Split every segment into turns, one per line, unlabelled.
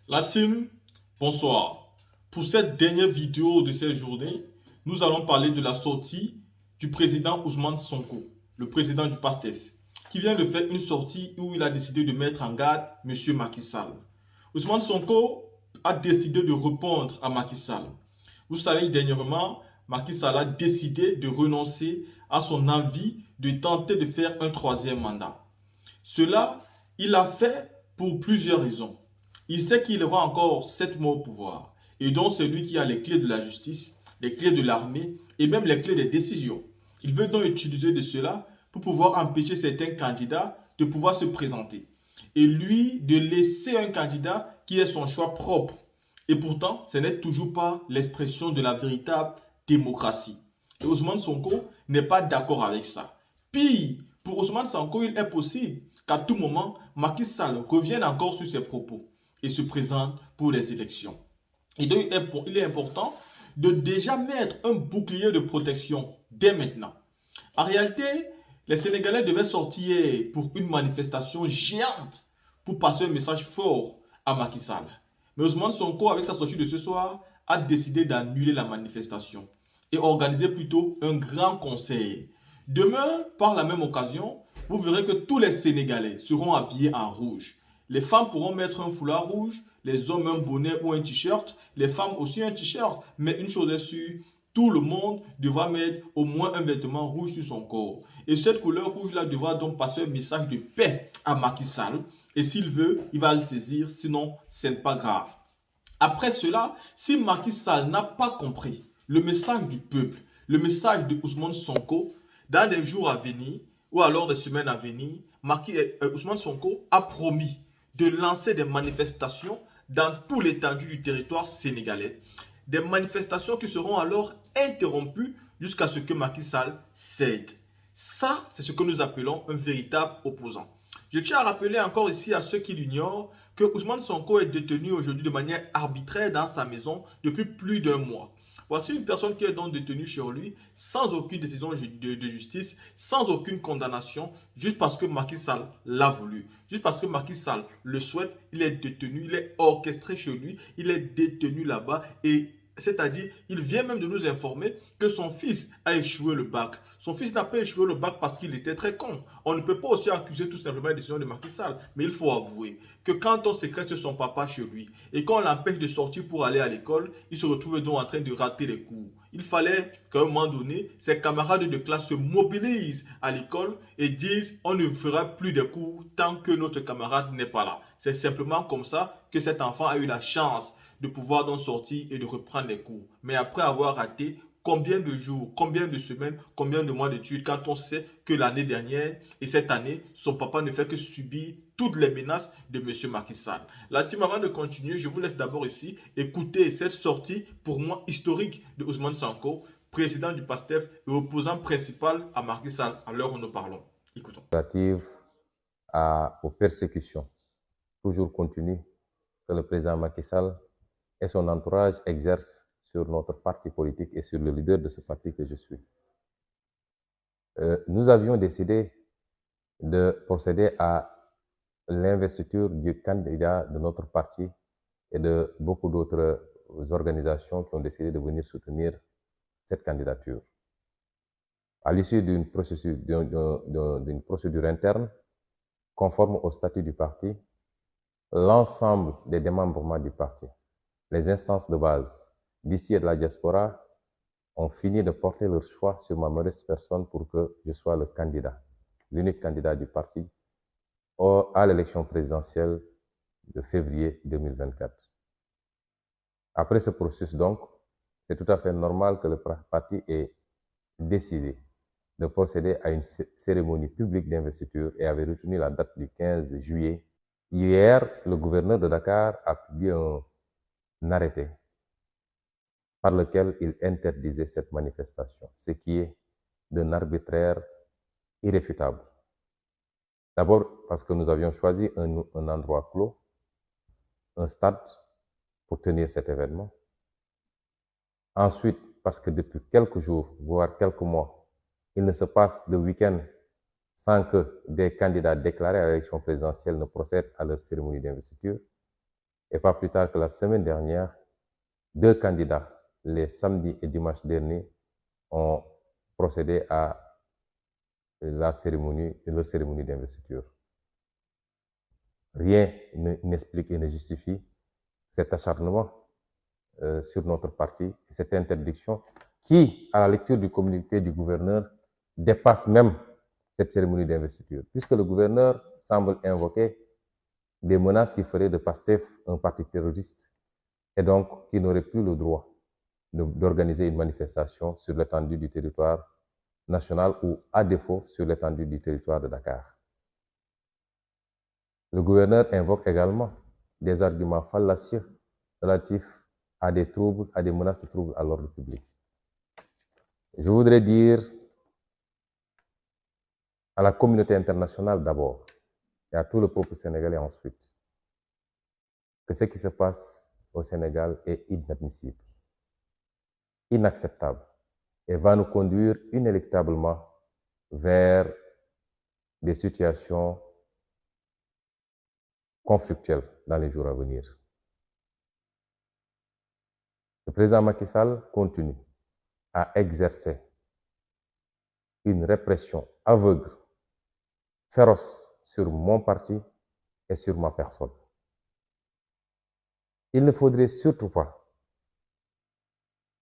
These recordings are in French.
La team, bonsoir. Pour cette dernière vidéo de cette journée, nous allons parler de la sortie du président Ousmane Sonko, le président du PASTEF, qui vient de faire une sortie où il a décidé de mettre en garde M. Macky Sall. Ousmane Sonko a décidé de répondre à Macky Sall. Vous savez, dernièrement, Macky Sall a décidé de renoncer à son envie de tenter de faire un troisième mandat. Cela, il l'a fait pour plusieurs raisons. Il sait qu'il aura encore 7 mois au pouvoir. Et donc, c'est lui qui a les clés de la justice, les clés de l'armée et même les clés des décisions. Il veut donc utiliser de cela pour pouvoir empêcher certains candidats de pouvoir se présenter. Et lui, de laisser un candidat qui ait son choix propre. Et pourtant, ce n'est toujours pas l'expression de la véritable démocratie. Et Ousmane Sonko n'est pas d'accord avec ça. Pire, pour Ousmane Sonko, il est possible qu'à tout moment, Macky Sall revienne encore sur ses propos et se présente pour les élections. Et donc, il est important de déjà mettre un bouclier de protection dès maintenant. En réalité, les Sénégalais devaient sortir pour une manifestation géante pour passer un message fort à Macky Sall. Mais Ousmane Sonko, avec sa sortie de ce soir, a décidé d'annuler la manifestation et organiser plutôt un grand conseil. Demain, par la même occasion, vous verrez que tous les Sénégalais seront habillés en rouge. Les femmes pourront mettre un foulard rouge, les hommes un bonnet ou un t-shirt, les femmes aussi un t-shirt. Mais une chose est sûre, tout le monde devra mettre au moins un vêtement rouge sur son corps. Et cette couleur rouge-là devra donc passer un message de paix à Macky Sall. Et s'il veut, il va le saisir, sinon, ce n'est pas grave. Après cela, si Macky Sall n'a pas compris le message du peuple, le message de Ousmane Sonko, dans des jours à venir, ou alors des semaines à venir, Ousmane Sonko a promis de lancer des manifestations dans tout l'étendue du territoire sénégalais. Des manifestations qui seront alors interrompues jusqu'à ce que Macky Sall cède. Ça, c'est ce que nous appelons un véritable opposant. Je tiens à rappeler encore ici à ceux qui l'ignorent que Ousmane Sonko est détenu aujourd'hui de manière arbitraire dans sa maison depuis plus d'un mois. Voici une personne qui est donc détenue chez lui sans aucune décision de justice, sans aucune condamnation, juste parce que Macky Sall l'a voulu. Juste parce que Macky Sall le souhaite, il est détenu, il est orchestré chez lui, il est détenu là-bas et c'est-à-dire, il vient même de nous informer que son fils a échoué le bac. Son fils n'a pas échoué le bac parce qu'il était très con. On ne peut pas aussi accuser tout simplement la décision de Macky Sall. Mais il faut avouer que quand on séquestre son papa chez lui et qu'on l'empêche de sortir pour aller à l'école, il se retrouve donc en train de rater les cours. Il fallait qu'à un moment donné, ses camarades de classe se mobilisent à l'école et disent on ne fera plus de cours tant que notre camarade n'est pas là. C'est simplement comme ça que cet enfant a eu la chance de pouvoir donc sortir et de reprendre les cours. Mais après avoir raté combien de jours, combien de semaines, combien de mois d'études quand on sait que l'année dernière et cette année, son papa ne fait que subir toutes les menaces de M. Macky Sall. La team, avant de continuer, je vous laisse d'abord ici écouter cette sortie pour moi historique de Ousmane Sonko, président du PASTEF et opposant principal à Macky Sall à l'heure où nous parlons. Écoutons.
Relative aux persécutions toujours continues que le président Macky Sall et son entourage exercent sur notre parti politique et sur le leader de ce parti que je suis. Nous avions décidé de procéder à l'investiture du candidat de notre parti et de beaucoup d'autres organisations qui ont décidé de venir soutenir cette candidature. À l'issue d'une procédure interne conforme au statut du parti, l'ensemble des démembrements du parti, les instances de base d'ici et de la diaspora ont fini de porter leur choix sur ma modeste personne pour que je sois le candidat, l'unique candidat du parti à l'élection présidentielle de février 2024. Après ce processus donc, c'est tout à fait normal que le parti ait décidé de procéder à une cérémonie publique d'investiture et avait retenu la date du 15 juillet. Hier, le gouverneur de Dakar a publié un arrêté par lequel il interdisait cette manifestation, ce qui est d'un arbitraire irréfutable. D'abord parce que nous avions choisi un endroit clos, un stade, pour tenir cet événement. Ensuite, parce que depuis quelques jours, voire quelques mois, il ne se passe de week-end sans que des candidats déclarés à l'élection présidentielle ne procèdent à leur cérémonie d'investiture. Et pas plus tard que la semaine dernière, 2 candidats, les samedis et dimanches derniers, ont procédé à leur cérémonie d'investiture. Rien n'explique et ne justifie cet acharnement sur notre parti, cette interdiction qui, à la lecture du communiqué du gouverneur, dépasse même cette cérémonie d'investiture, puisque le gouverneur semble invoquer des menaces qui feraient de PASTEF un parti terroriste et donc qui n'aurait plus le droit d'organiser une manifestation sur l'étendue du territoire national ou, à défaut, sur l'étendue du territoire de Dakar. Le gouverneur invoque également des arguments fallacieux relatifs à des troubles, à des menaces de troubles à l'ordre public. Je voudrais dire à la communauté internationale d'abord et à tout le peuple sénégalais ensuite que ce qui se passe au Sénégal est inadmissible, inacceptable et va nous conduire inéluctablement vers des situations conflictuelles dans les jours à venir. Le président Macky Sall continue à exercer une répression aveugle, féroce sur mon parti et sur ma personne. Il ne faudrait surtout pas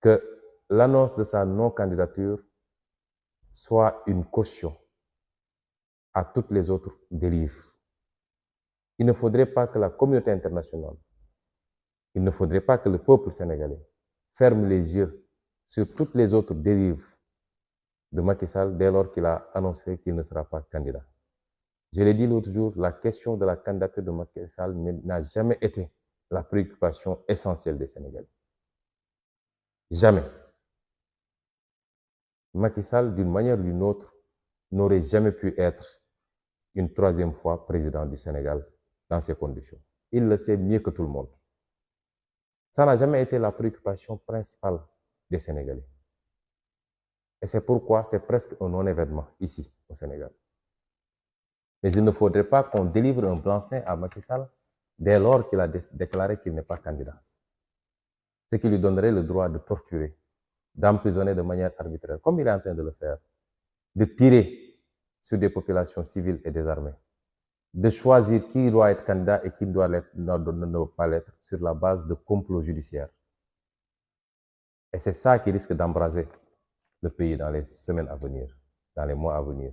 que l'annonce de sa non-candidature soit une caution à toutes les autres dérives. Il ne faudrait pas que la communauté internationale, il ne faudrait pas que le peuple sénégalais ferme les yeux sur toutes les autres dérives de Macky Sall dès lors qu'il a annoncé qu'il ne sera pas candidat. Je l'ai dit l'autre jour, la question de la candidature de Macky Sall n'a jamais été la préoccupation essentielle des Sénégalais. Jamais. Macky Sall, d'une manière ou d'une autre, n'aurait jamais pu être une troisième fois président du Sénégal dans ces conditions. Il le sait mieux que tout le monde. Ça n'a jamais été la préoccupation principale des Sénégalais. Et c'est pourquoi c'est presque un non-événement ici, au Sénégal. Mais il ne faudrait pas qu'on délivre un blanc-seing à Macky Sall dès lors qu'il a déclaré qu'il n'est pas candidat. Ce qui lui donnerait le droit de torturer, d'emprisonner de manière arbitraire, comme il est en train de le faire, de tirer sur des populations civiles et désarmées, de choisir qui doit être candidat et qui doit ne pas l'être sur la base de complots judiciaires. Et c'est ça qui risque d'embraser le pays dans les semaines à venir, dans les mois à venir.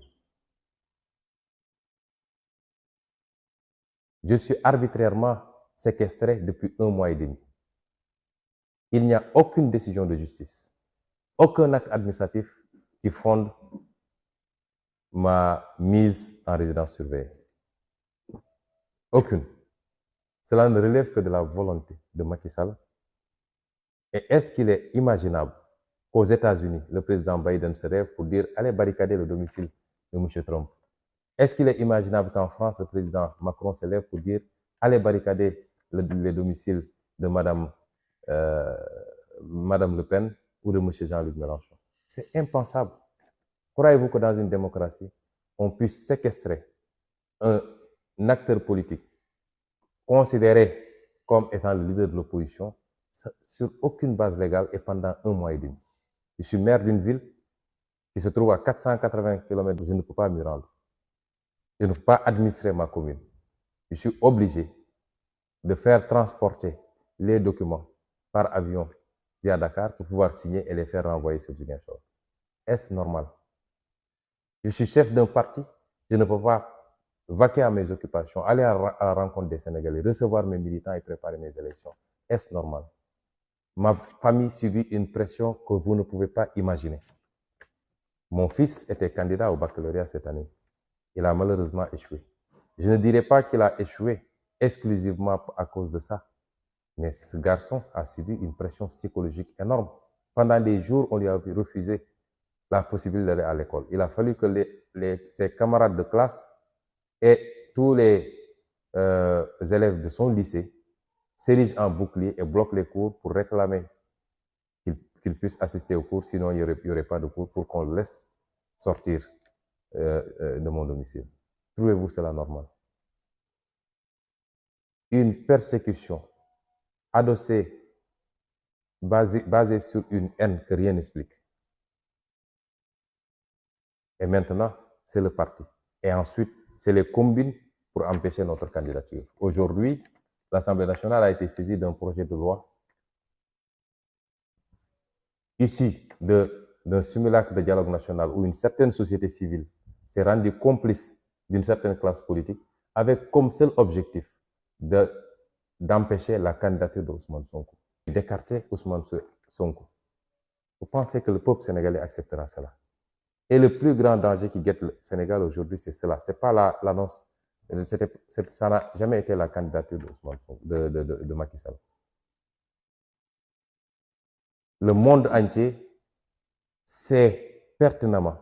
Je suis arbitrairement séquestré depuis 1 mois et demi. Il n'y a aucune décision de justice, aucun acte administratif qui fonde ma mise en résidence surveillée. Aucune. Cela ne relève que de la volonté de Macky Sall. Et est-ce qu'il est imaginable qu'aux États-Unis, le président Biden se lève pour dire « allez barricader le domicile de M. Trump ». Est-ce qu'il est imaginable qu'en France, le président Macron se lève pour dire « allez barricader le domicile de Madame Le Pen ou de M. Jean-Luc Mélenchon ». C'est impensable. Croyez-vous que dans une démocratie, on puisse séquestrer un acteur politique considéré comme étant le leader de l'opposition sur aucune base légale et pendant 1 mois et demi? Je suis maire d'une ville qui se trouve à 480 km, je ne peux pas m'y rendre. Je ne peux pas administrer ma commune. Je suis obligé de faire transporter les documents par avion via Dakar pour pouvoir signer et les faire renvoyer sur Ziguinchor. Est-ce normal? Je suis chef d'un parti, je ne peux pas vaquer à mes occupations, aller à la rencontre des Sénégalais, recevoir mes militants et préparer mes élections. Est-ce normal? Ma famille subit une pression que vous ne pouvez pas imaginer. Mon fils était candidat au baccalauréat cette année. Il a malheureusement échoué. Je ne dirais pas qu'il a échoué exclusivement à cause de ça, mais ce garçon a subi une pression psychologique énorme. Pendant des jours, on lui a refusé la possibilité d'aller à l'école. Il a fallu que ses camarades de classe et tous les élèves de son lycée s'érigent en bouclier et bloquent les cours pour réclamer qu'il puisse assister aux cours, sinon il n'y aurait pas de cours pour qu'on le laisse sortir de mon domicile. Trouvez-vous cela normal? Une persécution adossé, basé sur une haine que rien n'explique. Et maintenant, c'est le parti. Et ensuite, c'est les combines pour empêcher notre candidature. Aujourd'hui, l'Assemblée nationale a été saisie d'un projet de loi issu d'un simulacre de dialogue national où une certaine société civile s'est rendue complice d'une certaine classe politique avec comme seul objectif d'empêcher la candidature d'Ousmane Sonko, d'écarter Ousmane Sonko. Vous pensez que le peuple sénégalais acceptera cela? Et le plus grand danger qui guette le Sénégal aujourd'hui, c'est cela. C'est pas l'annonce. Ça n'a jamais été la candidature de Macky Sall. Le monde entier sait pertinemment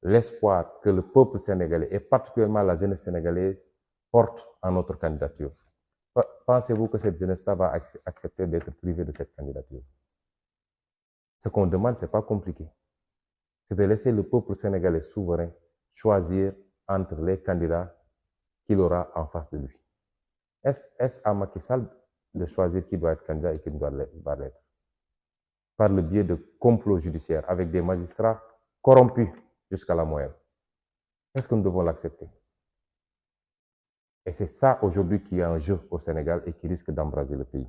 l'espoir que le peuple sénégalais, et particulièrement la jeunesse sénégalaise, porte en notre candidature. Pensez-vous que cette jeunesse va accepter d'être privée de cette candidature? Ce qu'on demande, ce n'est pas compliqué. C'est de laisser le peuple sénégalais souverain choisir entre les candidats qu'il aura en face de lui. Est-ce à Macky Sall de choisir qui doit être candidat et qui ne doit pas l'être? Par le biais de complots judiciaires avec des magistrats corrompus jusqu'à la moelle. Est-ce que nous devons l'accepter? Et c'est ça aujourd'hui qui est en jeu au Sénégal et qui risque d'embraser le pays.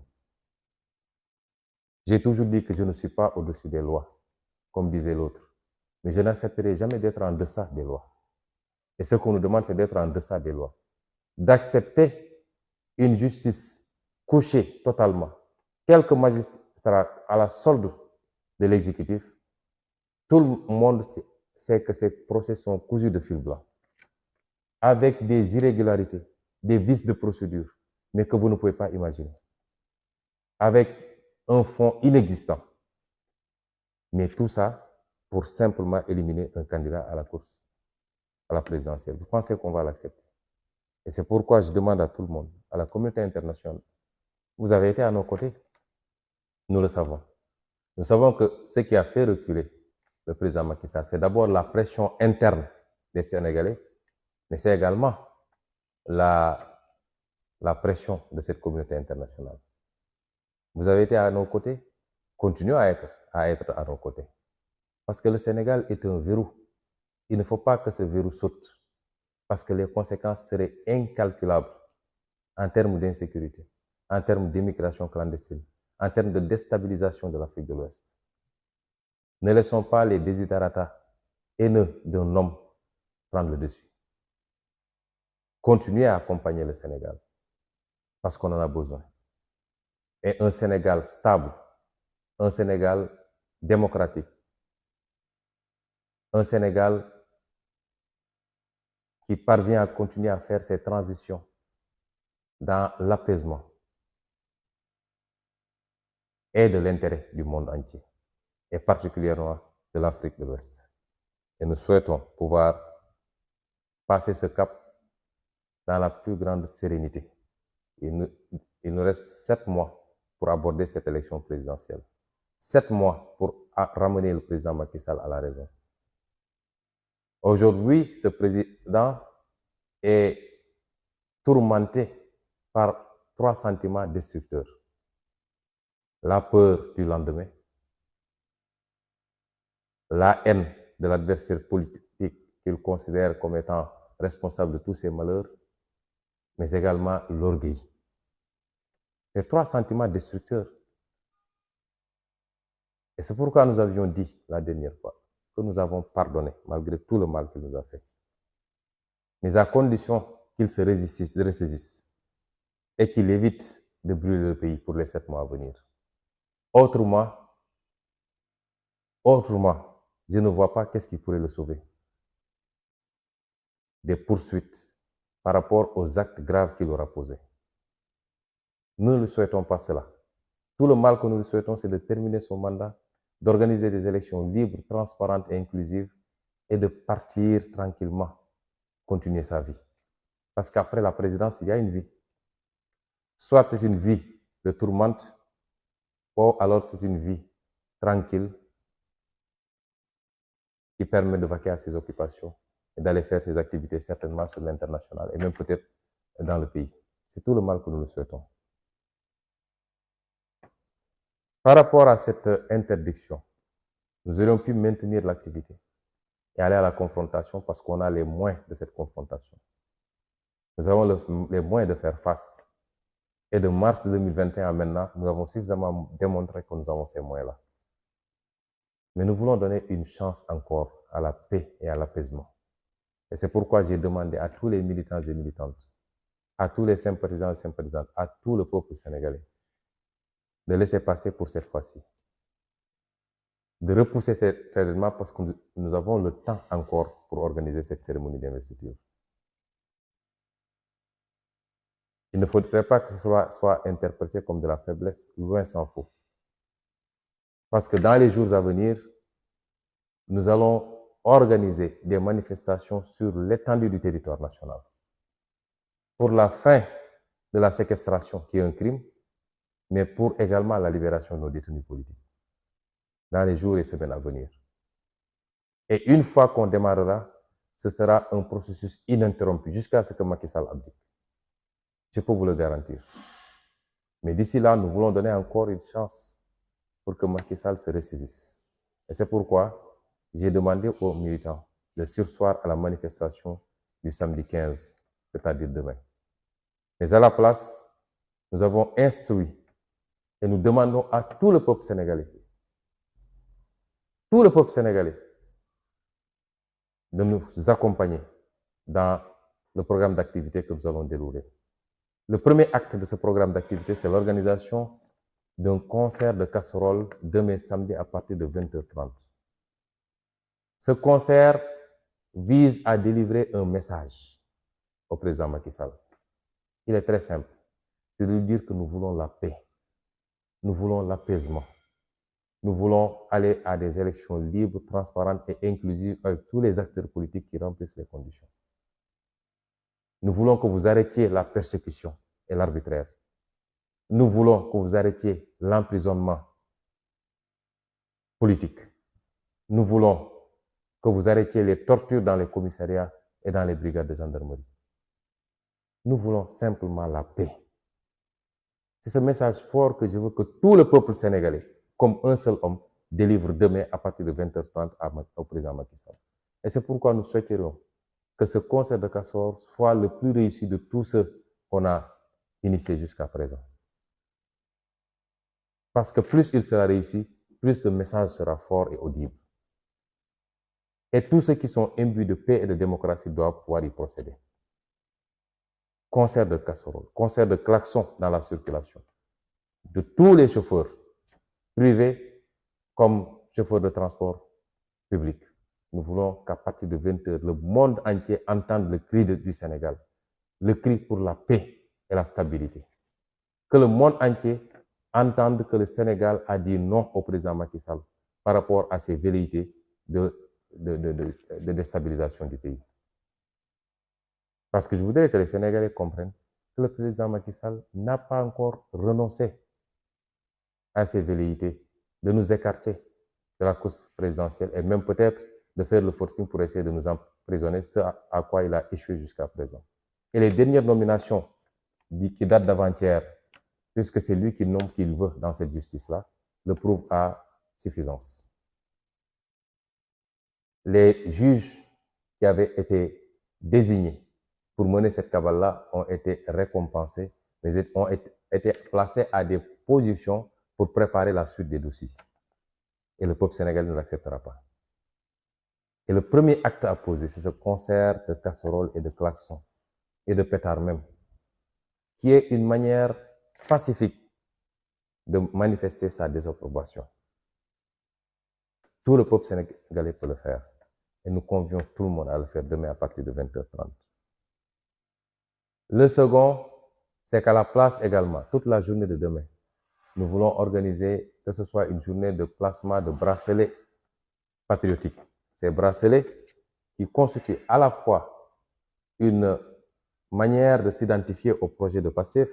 J'ai toujours dit que je ne suis pas au-dessus des lois, comme disait l'autre. Mais je n'accepterai jamais d'être en deçà des lois. Et ce qu'on nous demande, c'est d'être en deçà des lois. D'accepter une justice couchée totalement. Quelques magistrats à la solde de l'exécutif, tout le monde sait que ces procès sont cousus de fil blanc, avec des irrégularités, des vices de procédure, mais que vous ne pouvez pas imaginer, avec un fonds inexistant. Mais tout ça pour simplement éliminer un candidat à la course, à la présidentielle. Vous pensez qu'on va l'accepter? Et c'est pourquoi je demande à tout le monde, à la communauté internationale, vous avez été à nos côtés, nous le savons. Nous savons que ce qui a fait reculer le président Macky Sall, c'est d'abord la pression interne des Sénégalais, mais c'est également la pression de cette communauté internationale. Vous avez été à nos côtés, continuez à être à nos côtés. Parce que le Sénégal est un verrou. Il ne faut pas que ce verrou saute, parce que les conséquences seraient incalculables en termes d'insécurité, en termes d'immigration clandestine, en termes de déstabilisation de l'Afrique de l'Ouest. Ne laissons pas les desiderata haineux d'un homme prendre le dessus. Continuez à accompagner le Sénégal, parce qu'on en a besoin. Et un Sénégal stable, un Sénégal démocratique, un Sénégal qui parvient à continuer à faire ses transitions dans l'apaisement et de l'intérêt du monde entier, et particulièrement de l'Afrique de l'Ouest. Et nous souhaitons pouvoir passer ce cap dans la plus grande sérénité. Il nous reste 7 mois pour aborder cette élection présidentielle. 7 mois pour ramener le président Macky Sall à la raison. Aujourd'hui, ce président est tourmenté par 3 sentiments destructeurs. La peur du lendemain, la haine de l'adversaire politique qu'il considère comme étant responsable de tous ses malheurs, mais également l'orgueil. Ces 3 sentiments destructeurs. Et c'est pourquoi nous avions dit la dernière fois que nous avons pardonné malgré tout le mal qu'il nous a fait. Mais à condition qu'il se ressaisisse et qu'il évite de brûler le pays pour les 7 mois à venir. Autrement, je ne vois pas qu'est-ce qui pourrait le sauver. Des poursuites par rapport aux actes graves qu'il aura posés. Nous ne lui souhaitons pas cela. Tout le mal que nous lui souhaitons, c'est de terminer son mandat, d'organiser des élections libres, transparentes et inclusives, et de partir tranquillement, continuer sa vie. Parce qu'après la présidence, il y a une vie. Soit c'est une vie de tourmente, ou alors c'est une vie tranquille, qui permet de vaquer à ses occupations et d'aller faire ses activités certainement sur l'international et même peut-être dans le pays. C'est tout le mal que nous lui souhaitons. Par rapport à cette interdiction, nous aurions pu maintenir l'activité et aller à la confrontation parce qu'on a les moyens de cette confrontation. Nous avons les moyens de faire face. Et de mars 2021 à maintenant, nous avons suffisamment démontré que nous avons ces moyens-là. Mais nous voulons donner une chance encore à la paix et à l'apaisement. Et c'est pourquoi j'ai demandé à tous les militants et militantes, à tous les sympathisants et sympathisantes, à tout le peuple sénégalais, de laisser passer pour cette fois-ci. De repousser cet événement parce que nous avons le temps encore pour organiser cette cérémonie d'investiture. Il ne faudrait pas que ce soit interprété comme de la faiblesse, loin s'en faut. Parce que dans les jours à venir, nous allons organiser des manifestations sur l'étendue du territoire national pour la fin de la séquestration, qui est un crime, mais pour également la libération de nos détenus politiques dans les jours et semaines à venir. Et une fois qu'on démarrera, ce sera un processus ininterrompu jusqu'à ce que Macky Sall abdique. Je peux vous le garantir. Mais d'ici là, nous voulons donner encore une chance pour que Macky Sall se ressaisisse. Et c'est pourquoi j'ai demandé aux militants de surseoir à la manifestation du samedi 15, c'est-à-dire demain. Mais à la place, nous avons instruit et nous demandons à tout le peuple sénégalais, de nous accompagner dans le programme d'activité que nous allons dérouler. Le premier acte de ce programme d'activité, c'est l'organisation d'un concert de casseroles demain samedi à partir de 20h30. Ce concert vise à délivrer un message au président Macky Sall. Il est très simple, c'est de lui dire que nous voulons la paix, nous voulons l'apaisement, nous voulons aller à des élections libres, transparentes et inclusives avec tous les acteurs politiques qui remplissent les conditions. Nous voulons que vous arrêtiez la persécution et l'arbitraire. Nous voulons que vous arrêtiez l'emprisonnement politique. Nous voulons que vous arrêtiez les tortures dans les commissariats et dans les brigades de gendarmerie. Nous voulons simplement la paix. C'est ce message fort que je veux que tout le peuple sénégalais, comme un seul homme, délivre demain à partir de 20h30 au président Macky Sall. Et c'est pourquoi nous souhaiterions que ce concert de casseroles soit le plus réussi de tous ceux qu'on a initiés jusqu'à présent. Parce que plus il sera réussi, plus le message sera fort et audible. Et tous ceux qui sont imbus de paix et de démocratie doivent pouvoir y procéder. Concert de casseroles, concert de klaxons dans la circulation, de tous les chauffeurs, privés comme chauffeurs de transport public. Nous voulons qu'à partir de 20h, le monde entier entende le cri du Sénégal, le cri pour la paix et la stabilité. Que le monde entier entende que le Sénégal a dit non au président Macky Sall par rapport à ses velléités de déstabilisation du pays. Parce que je voudrais que les Sénégalais comprennent que le président Macky Sall n'a pas encore renoncé à ses velléités de nous écarter de la course présidentielle et même peut-être de faire le forcing pour essayer de nous emprisonner, ce à quoi il a échoué jusqu'à présent. Et les dernières nominations qui datent d'avant-hier, puisque c'est lui qui nomme qu'il veut dans cette justice-là, le prouvent à suffisance. Les juges qui avaient été désignés pour mener cette cabale-là ont été récompensés, mais ont été placés à des positions pour préparer la suite des dossiers. Et le peuple sénégalais ne l'acceptera pas. Et le premier acte à poser, c'est ce concert de casseroles et de klaxons, et de pétards même, qui est une manière pacifique de manifester sa désapprobation. Tout le peuple sénégalais peut le faire. Et nous convions tout le monde à le faire demain à partir de 20h30. Le second, c'est qu'à la place également, toute la journée de demain, nous voulons organiser que ce soit une journée de placement de bracelets patriotiques. Ces bracelets qui constituent à la fois une manière de s'identifier au projet de PASTEF,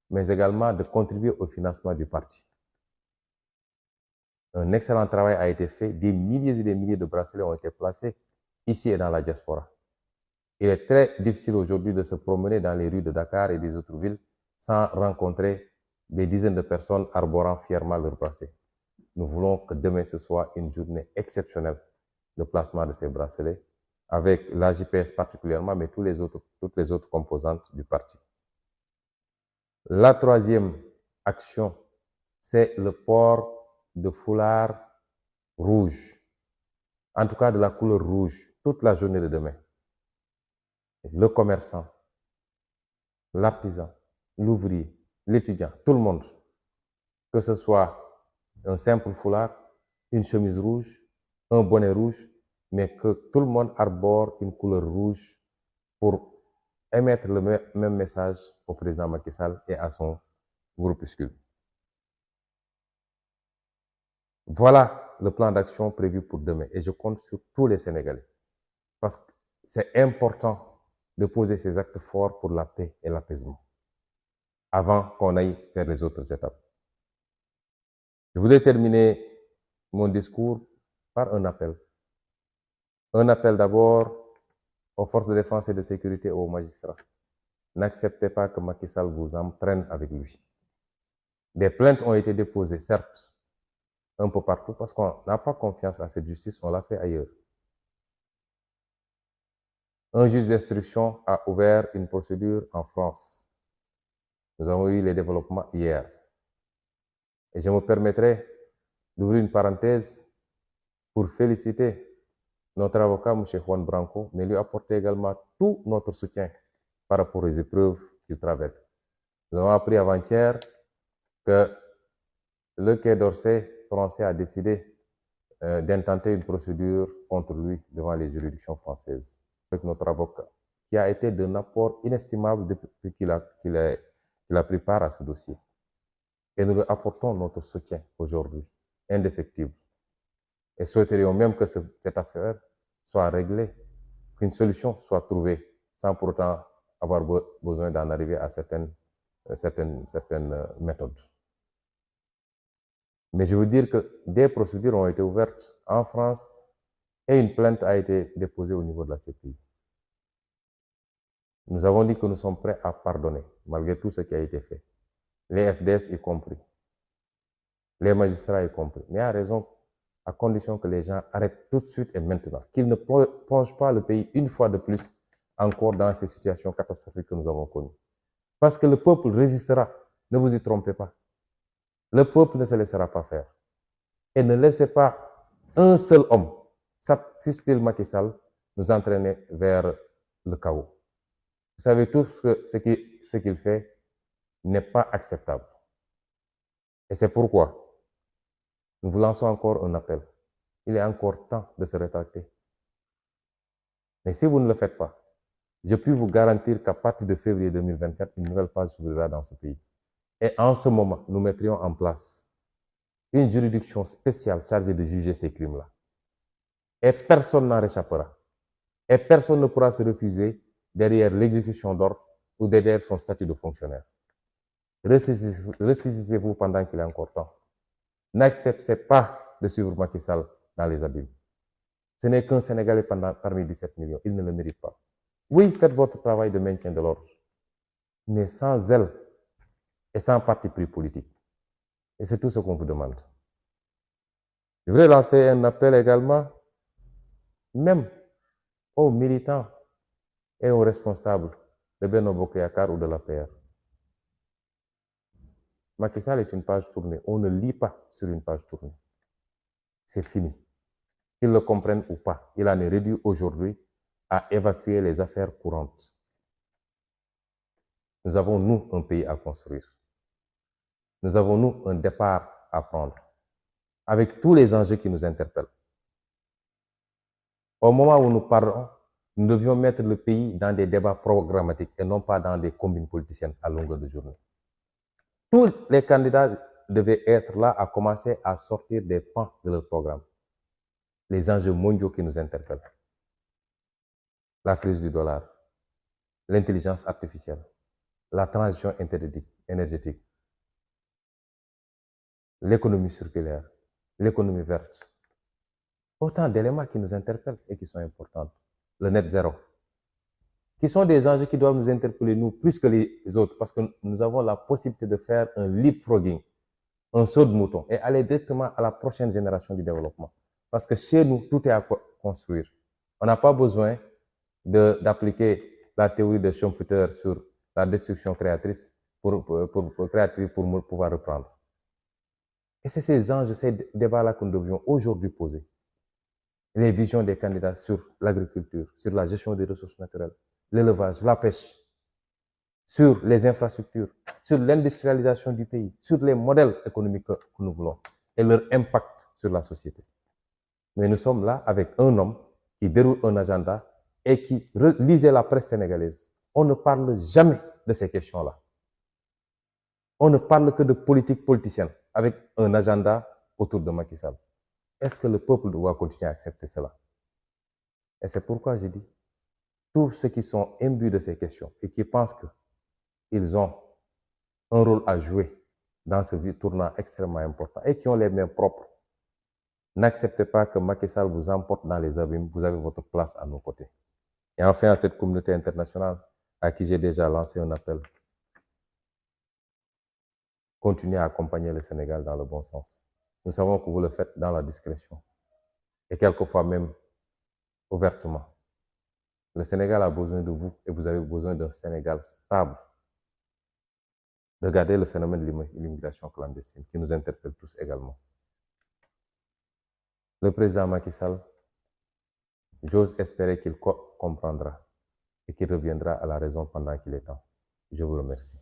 mais également de contribuer au financement du parti. Un excellent travail a été fait, des milliers et des milliers de bracelets ont été placés ici et dans la diaspora. Il est très difficile aujourd'hui de se promener dans les rues de Dakar et des autres villes sans rencontrer des dizaines de personnes arborant fièrement leur bracelet. Nous voulons que demain ce soit une journée exceptionnelle de placement de ces bracelets, avec l'AJPS particulièrement, mais toutes les autres composantes du parti. La troisième action, c'est le port de foulards rouges, en tout cas de la couleur rouge, toute la journée de demain. Le commerçant, l'artisan, l'ouvrier, l'étudiant, tout le monde, que ce soit un simple foulard, une chemise rouge, un bonnet rouge, mais que tout le monde arbore une couleur rouge pour émettre le même message au président Macky Sall et à son groupuscule. Voilà le plan d'action prévu pour demain et je compte sur tous les Sénégalais parce que c'est important de poser ces actes forts pour la paix et l'apaisement avant qu'on aille vers les autres étapes. Je voudrais terminer mon discours par un appel. Un appel d'abord aux forces de défense et de sécurité et aux magistrats. N'acceptez pas que Macky Sall vous entraîne avec lui. Des plaintes ont été déposées, certes, un peu partout, parce qu'on n'a pas confiance à cette justice, on l'a fait ailleurs. Un juge d'instruction a ouvert une procédure en France. Nous avons eu les développements hier. Et je me permettrai d'ouvrir une parenthèse pour féliciter notre avocat, M. Juan Branco, mais lui apporter également tout notre soutien par rapport aux épreuves qu'il traverse. Nous avons appris avant-hier que le Quai d'Orsay français a décidé d'intenter une procédure contre lui devant les juridictions françaises avec notre avocat, qui a été d'un apport inestimable depuis qu'il a pris part à ce dossier. Et nous lui apportons notre soutien aujourd'hui, indéfectible. Et souhaiterions même que cette affaire soit réglée, qu'une solution soit trouvée, sans pour autant avoir besoin d'en arriver à certaines méthodes. Mais je veux dire que des procédures ont été ouvertes en France et une plainte a été déposée au niveau de la CPI. Nous avons dit que nous sommes prêts à pardonner, malgré tout ce qui a été fait. Les FDS y compris, les magistrats y compris. Mais à raison, à condition que les gens arrêtent tout de suite et maintenant, qu'ils ne plongent pas le pays une fois de plus encore dans ces situations catastrophiques que nous avons connues. Parce que le peuple résistera, ne vous y trompez pas. Le peuple ne se laissera pas faire. Et ne laissez pas un seul homme, fût-il Macky Sall, nous entraîner vers le chaos. Vous savez tous que ce qu'il fait n'est pas acceptable. Et c'est pourquoi nous vous lançons encore un appel. Il est encore temps de se rétracter. Mais si vous ne le faites pas, je puis vous garantir qu'à partir de février 2024, une nouvelle page s'ouvrira dans ce pays. Et en ce moment, nous mettrions en place une juridiction spéciale chargée de juger ces crimes-là. Et personne n'en réchappera. Et personne ne pourra se refuser derrière l'exécution d'ordre ou derrière son statut de fonctionnaire. Ressaisissez-vous pendant qu'il est encore temps. N'acceptez pas de suivre Macky Sall dans les abîmes. Ce n'est qu'un Sénégalais parmi 17 millions. Il ne le mérite pas. Oui, faites votre travail de maintien de l'ordre, mais sans zèle et sans parti pris politique. Et c'est tout ce qu'on vous demande. Je voudrais lancer un appel également, même aux militants et aux responsables de Benno Bokk Yakaar ou de l'APR. Macky Sall est une page tournée. On ne lit pas sur une page tournée. C'est fini. Qu'ils le comprennent ou pas, il en est réduit aujourd'hui à évacuer les affaires courantes. Nous avons, nous, un pays à construire. Nous avons, nous, un départ à prendre, avec tous les enjeux qui nous interpellent. Au moment où nous parlons, nous devions mettre le pays dans des débats programmatiques et non pas dans des combines politiciennes à longueur de journée. Tous les candidats devaient être là à commencer à sortir des pans de leur programme. Les enjeux mondiaux qui nous interpellent. La crise du dollar, l'intelligence artificielle, la transition énergétique, l'économie circulaire, l'économie verte. Autant d'éléments qui nous interpellent et qui sont importants. Le net zéro, qui sont des enjeux qui doivent nous interpeller, nous, plus que les autres, parce que nous avons la possibilité de faire un leapfrogging, un saut de mouton, et aller directement à la prochaine génération du développement. Parce que chez nous, tout est à construire. On n'a pas besoin d'appliquer la théorie de Schumpeter sur la destruction créatrice pour pouvoir reprendre. Et c'est ces enjeux, ces débats-là que nous devrions aujourd'hui poser. Les visions des candidats sur l'agriculture, sur la gestion des ressources naturelles, l'élevage, la pêche, sur les infrastructures, sur l'industrialisation du pays, sur les modèles économiques que nous voulons et leur impact sur la société. Mais nous sommes là avec un homme qui déroule un agenda et qui lisait la presse sénégalaise. On ne parle jamais de ces questions-là. On ne parle que de politique politicienne avec un agenda autour de Macky Sall. Est-ce que le peuple doit continuer à accepter cela? Et c'est pourquoi je dis, tous ceux qui sont imbus de ces questions et qui pensent qu'ils ont un rôle à jouer dans ce tournant extrêmement important et qui ont les mains propres, n'acceptez pas que Macky Sall vous emporte dans les abîmes, vous avez votre place à nos côtés. Et enfin, à cette communauté internationale à qui j'ai déjà lancé un appel, continuez à accompagner le Sénégal dans le bon sens. Nous savons que vous le faites dans la discrétion et quelquefois même ouvertement. Le Sénégal a besoin de vous et vous avez besoin d'un Sénégal stable. Regardez le phénomène de l'immigration clandestine qui nous interpelle tous également. Le président Macky Sall, j'ose espérer qu'il comprendra et qu'il reviendra à la raison pendant qu'il est temps. Je vous remercie.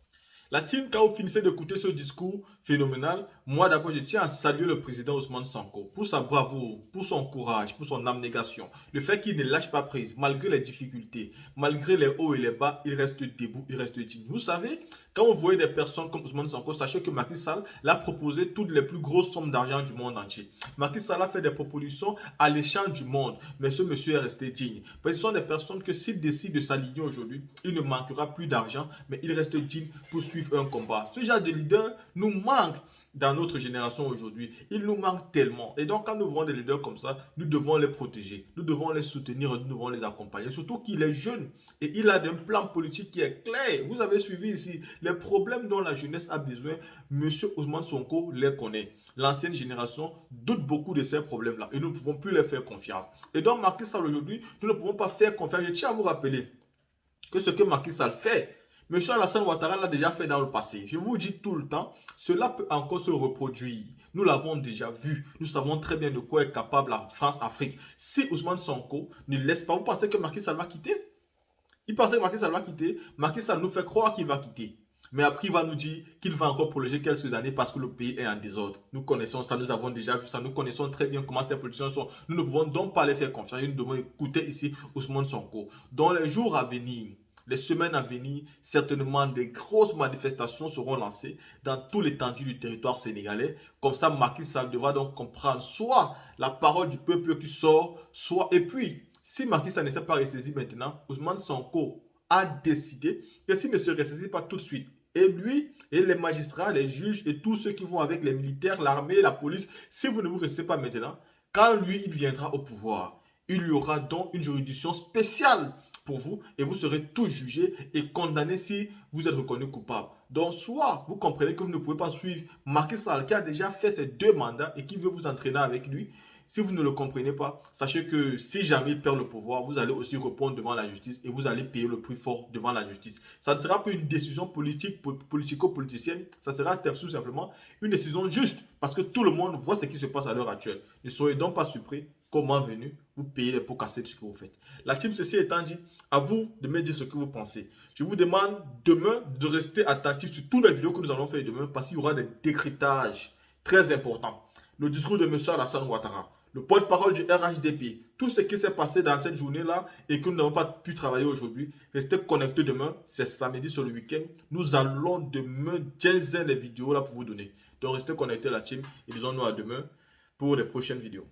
La team, quand vous finissez d'écouter ce discours phénoménal, moi d'abord je tiens à saluer le président Ousmane Sonko pour sa bravoure, pour son courage, pour son abnégation. Le fait qu'il ne lâche pas prise, malgré les difficultés, malgré les hauts et les bas, il reste debout, il reste digne. Vous savez, quand vous voyez des personnes comme Ousmane Sonko, sachez que Macky Sall l'a proposé toutes les plus grosses sommes d'argent du monde entier. Macky Sall a fait des propositions alléchantes du monde, mais ce monsieur est resté digne. Parce que ce sont des personnes que s'il décide de s'aligner aujourd'hui, il ne manquera plus d'argent, mais il reste digne pour suivre un combat. Ce genre de leader nous manque dans notre génération aujourd'hui. Il nous manque tellement. Et donc, quand nous voyons des leaders comme ça, nous devons les protéger. Nous devons les soutenir, nous devons les accompagner. Surtout qu'il est jeune et il a un plan politique qui est clair. Vous avez suivi ici les problèmes dont la jeunesse a besoin. Monsieur Ousmane Sonko les connaît. L'ancienne génération doute beaucoup de ces problèmes-là et nous ne pouvons plus les faire confiance. Et donc, Macky Sall aujourd'hui, nous ne pouvons pas faire confiance. Je tiens à vous rappeler que ce que Macky Sall fait, M. Alassane Ouattara l'a déjà fait dans le passé. Je vous dis tout le temps, cela peut encore se reproduire. Nous l'avons déjà vu. Nous savons très bien de quoi est capable la France-Afrique. Si Ousmane Sonko ne laisse pas, vous pensez que Macky Sall va quitter? Il pensait que Macky Sall va quitter. Macky Sall nous fait croire qu'il va quitter. Mais après, il va nous dire qu'il va encore prolonger quelques années parce que le pays est en désordre. Nous connaissons ça, nous avons déjà vu ça. Nous connaissons très bien comment ces politiciens sont. Nous ne pouvons donc pas les faire confiance. Nous devons écouter ici Ousmane Sonko. Dans les jours à venir, les semaines à venir, certainement des grosses manifestations seront lancées dans tout l'étendue du territoire sénégalais. Comme ça, Macky Sall devra donc comprendre soit la parole du peuple qui sort, soit... Et puis, si Macky Sall ne s'est pas ressaisi maintenant, Ousmane Sonko a décidé que s'il ne se ressaisit pas tout de suite, et lui, et les magistrats, les juges et tous ceux qui vont avec les militaires, l'armée, la police, si vous ne vous restez pas maintenant, quand lui, il viendra au pouvoir, il y aura donc une juridiction spéciale pour vous et vous serez tous jugés et condamnés si vous êtes reconnu coupable. Donc, soit vous comprenez que vous ne pouvez pas suivre Macky Sall qui a déjà fait ses 2 mandats et qui veut vous entraîner avec lui. Si vous ne le comprenez pas, sachez que si jamais il perd le pouvoir, vous allez aussi répondre devant la justice et vous allez payer le prix fort devant la justice. Ça ne sera pas une décision politique, politico-politicienne, ça sera tout simplement une décision juste parce que tout le monde voit ce qui se passe à l'heure actuelle. Ne soyez donc pas surpris. Comment venu, vous payez les pots cassés de ce que vous faites. La team, ceci étant dit, à vous de me dire ce que vous pensez. Je vous demande demain de rester attentif sur toutes les vidéos que nous allons faire demain parce qu'il y aura des décryptages très importants. Le discours de M. Alassane Ouattara, le porte-parole du RHDP, tout ce qui s'est passé dans cette journée-là et que nous n'avons pas pu travailler aujourd'hui. Restez connectés demain, c'est samedi sur le week-end. Nous allons demain jaser les vidéos là pour vous donner. Donc restez connectés la team et disons-nous à demain pour les prochaines vidéos.